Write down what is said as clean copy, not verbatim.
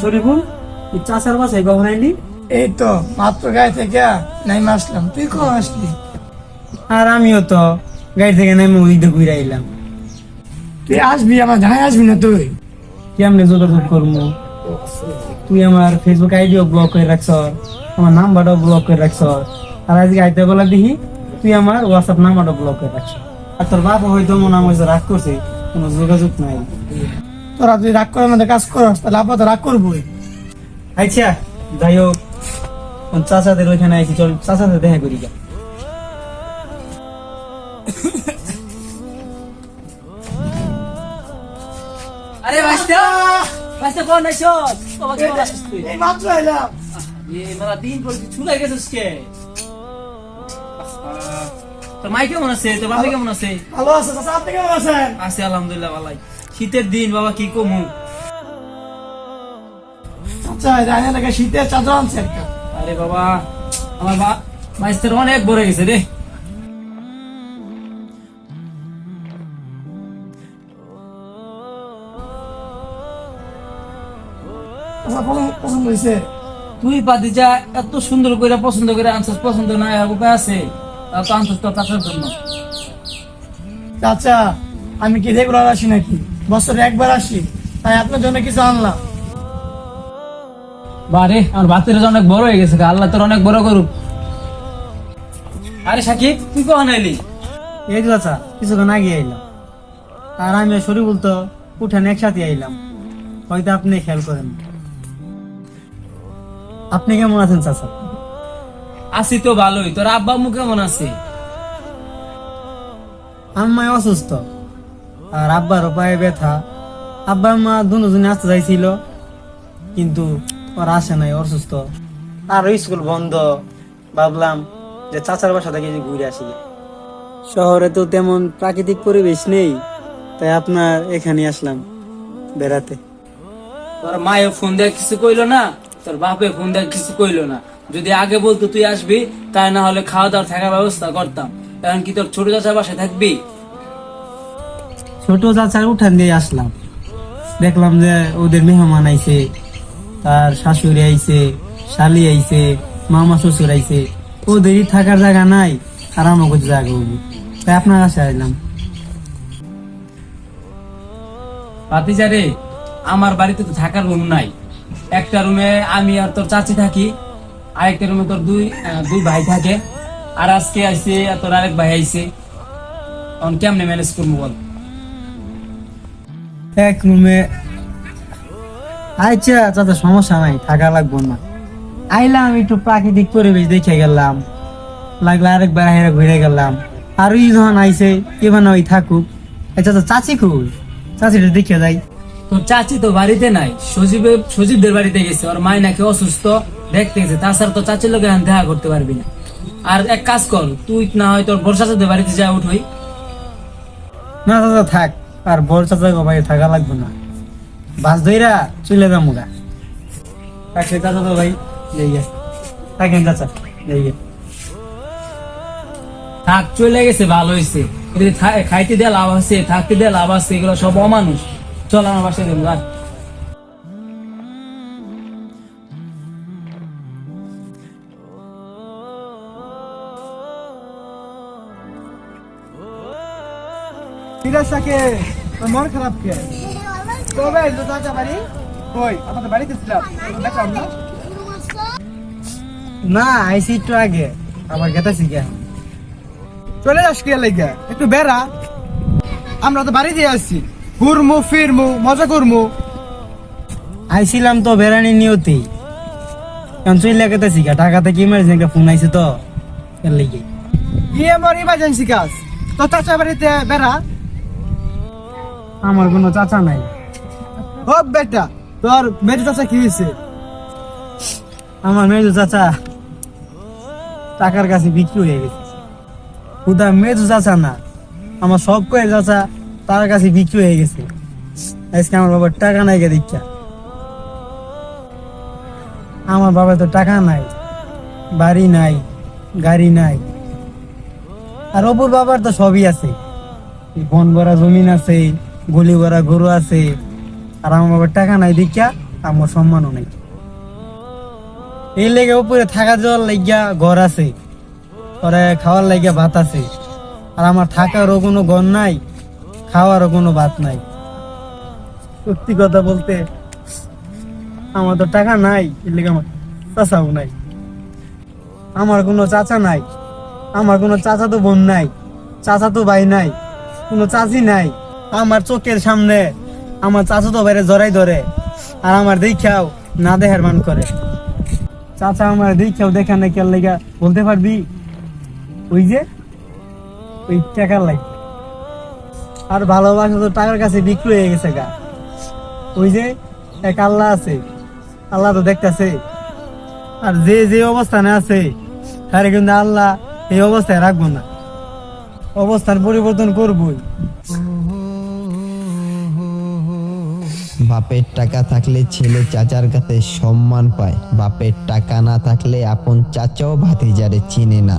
শরীফুল তুই চাচার বাসায় কখন আইলি? এই তো মাত্র গায়ে থেকে নাইমা আসলাম। তুই কখন আসলি? আর আমিও তো গাড়ি থেকে নেমে ওই দিকে ঘুরে আইলাম। তুই আসবি, আমার ঝাঁই আসবি না তুই? কেমনে যোগাযোগ করবো? তুই আমার ফেসবুক আইডিও ব্লক করে রাখছ, আমার নাম্বারটাও ব্লক করে রাখছ, আর আজকে আইতে বলা দেখি তুই আমার হোয়াটসঅ্যাপ নাম্বারটাও ব্লক করে রাখছ। আর তোর বাবা হয়তো মনে আমার রাগ করছে, কোনো যোগাযোগ নাই। তোরা তুই রাগ করে আমাদের কাজ করস, তাহলে আপাতত রাগ করবোই। আচ্ছা যাই হোক, চাচাদের ওইখানে আইছি, চল চাচাদের দেখা করি যা। আরে বাস্তা বাস্তা কোন আইছো? বাবা কেমন আছিস তুই? এই মাত্র এলাম। মেলা দিন পর তুই চুলাই গেছিস কে? তোর মাই কেমন আছে? তোর বাবা কেমন আছে? ভালো আছে চাচা, আপনি কেমন আছেন? আছে আলহামদুলিল্লাহ ভালাই। শীতের দিন বাবা কি কমু? আচ্ছা জানি না, শীতের চাদর আনছে একটা। আরে বাবা আমার বাইস্তার অনেক বড় গেছে রে। আচ্ছা পছন্দ হয়েছে? তুই পাতি যা এত সুন্দর করে পছন্দ করে আনছিস, পছন্দ না উপায় আছে? তা তো আনছিস তোর চাচার জন্য। চাচা আমি কি রেগুলার আসি নাকি? বছরে একবার আসি, তাই আপনার জন্য কিছু আনলাম। বারে আমার বাতের অনেক বড় হয়ে গেছে, আল্লাহ তোর অনেক বড় করুক। আরে সাকিব তুই কখন এলি? এই তো চাচা কিছুক্ষণ আগে আইলাম, আর আমি শরীফুল তো উঠানে একসাথে আইলাম, হয়তো আপনি খেয়াল করেন। আপনি কেমন আছেন চাচা? আছি তো ভালোই। তোর আব্বা আম্মু কেমন আছে? আম্মাই অসুস্থ, আর আব্বারও পায়ে ব্যথা। আব্বা আম্মা দুজনে আসতে চাইছিল, কিন্তু ওর আসে নাই, অসুস্থ। আর স্কুল বন্ধ, ভাবলাম যে চাচার বাসা থেকে ঘুরে আসি। শহরে তো তেমন প্রাকৃতিক পরিবেশ নেই, তাই আপনার এখানে আসলাম বেড়াতে। তোর মায়ে ফোন দিয়ে কিছু কইলো না, তোর বাপে ফোন দিয়ে কিছু কইলো না। যদি আগে বলতো তুই আসবি, তাই না হলে খাওয়া দাওয়ার থাকার ব্যবস্থা করতাম। এখন কি তোর ছোট চাচার বাসায় থাকবি? ছোট চাচার উঠান দিয়ে আসলাম, দেখলাম যে ওদের মেহমান আইছে, তার শাশুড়ি আইছে, শালি আইছে, মামা শ্বশুর আইছে, ওদেরই থাকার জায়গা নাই, আর আমাকে জায়গা হবো, তাই আপনার কাছে আসলাম। ভাতিজা রে, আমার বাড়িতে তো থাকার রুম নাই। একটা রুমে আমি আর তোর চাচি থাকি, আরেকটা রুমে তোর দুই ভাই থাকে, আর আজকে আইছে আর তোর আরেক ভাই আইছে। তখন কেমনে ম্যানেজ করবো বল? এক রুমে আচ্ছা চাচা, সমস্যা নাই, থাকা লাগবো না। আইলাম একটু প্রাকৃতিক পরিবেশ দেখে গেলাম, লাগলে আরেকবার হেরে ঘুরে গেলাম। আর ওই যখন আইছে এবার ওই থাকুক। আচ্ছা চাচি কই? চাচিটা দেখে যাই। তোর চাচি তো বাড়িতে নাই, সজীবদের বাড়িতে গেছে। ওর মায় নাকি অসুস্থ, দেখতে গেছে। তাছাড়া তো চাচির লোক এখন দেখা করতে পারবি না। আর এক কাজ কর, তুই না হয় তোর বড় চাচাদের বাড়িতে যা উঠোই। না চাচা থাক, আর বড় চাচা ভাই থাকা লাগবে না, বাস ধইরা চলে যাবো গা। থাকছে চাচা তো ভাই, যাইয়া থাকেন চাচা, যাইয়া। থাক, চলে গেছে ভালো হয়েছে। খাইতে দেয়া লাভ আছে, থাকতে দেয়া লাভ আছে, এগুলো সব অমানুষ। চল আমার বাসায় দেবো। মন খারাপ কে? কবে এলো চাচা বাড়ি? কই আমাদের বাড়িতে ছিলাম, দেখলাম না। না আইসি একটু আগে, আবার গেতাছি কে। চলে যাস কে লাগে? একটু বেড়া, আমরা তো বাড়ি দিয়ে আসছি, ঘুরমু ফিরমু মজা করমু। আইছিলাম তো বেড়ানি নিয়তি, এখন চলে গেতাছি কে। ঢাকা থেকে ইমার্জেন্সি একটা ফোন আইছে তো, এর লেগে। কি আমার ইমার্জেন্সি কাজ? তো চাচা বাড়িতে বেড়া। আমার কোনো চাচা নাই। ও বেটা, তোর মেয়ে চাচা কি হয়েছে? আমার মেজু চাচা টাকার কাছে বিক্রি হয়ে গেছে। খুদা মেজু চাচা না, আমার সব কয়ে চাচা তার কাছে বিক্রি হয়ে গেছে। আজকে আমার বাবার টাকা নাই গে দীক্ষা। আমার বাবা তো টাকা নাই, বাড়ি নাই, গাড়ি নাই। আর অপুর বাবার তো সবই আছে, বন ভরা জমিন আছে, গলি ভরা গরু আছে। আর আমার বাবার টাকা নাই দীক্ষা আমার সম্মানও নাই। এই লেগে উপরে থাকা যাওয়ার লাগিয়া ঘর আছে, পরে খাওয়ার লাগিয়া ভাত আছে, আর আমার থাকারও কোনো ঘর নাই, খাওয়ারও কোনো ভাত নাই। সত্যি কথা বলতে আমার তো টাকা নাই, এর লেগে আমার চাচাও নাই। আমার কোনো চাচা নাই, আমার কোনো চাচা তো বোন নাই, চাচা তো ভাই নাই, কোনো চাচি নাই। আমার চোখের সামনে আমার চাচা তো বাইরে জড়াই ধরে, আর আমার দেখাও না দেখার মান করে। চাচা আমার দেখাও দেখা নাই কেন লেগা বলতে পারবি? ওই যে ওই টাকার লাই। আর ভালোবাসা তো টাকার কাছে বিক্রি হয়ে গেছে গা। ওই যে এক আল্লাহ আছে, আল্লাহ তো দেখতেছে। আর যে যে অবস্থানে আছে তারে কিন্তু আল্লাহ এই অবস্থায় রাখবো না, অবস্থান পরিবর্তন করবই। বাপের টাকা থাকলে ছেলে চাচার কাছে সম্মান পায়, বাপের টাকা না থাকলে আপন চাচাও ভাতিজারে চিনে না।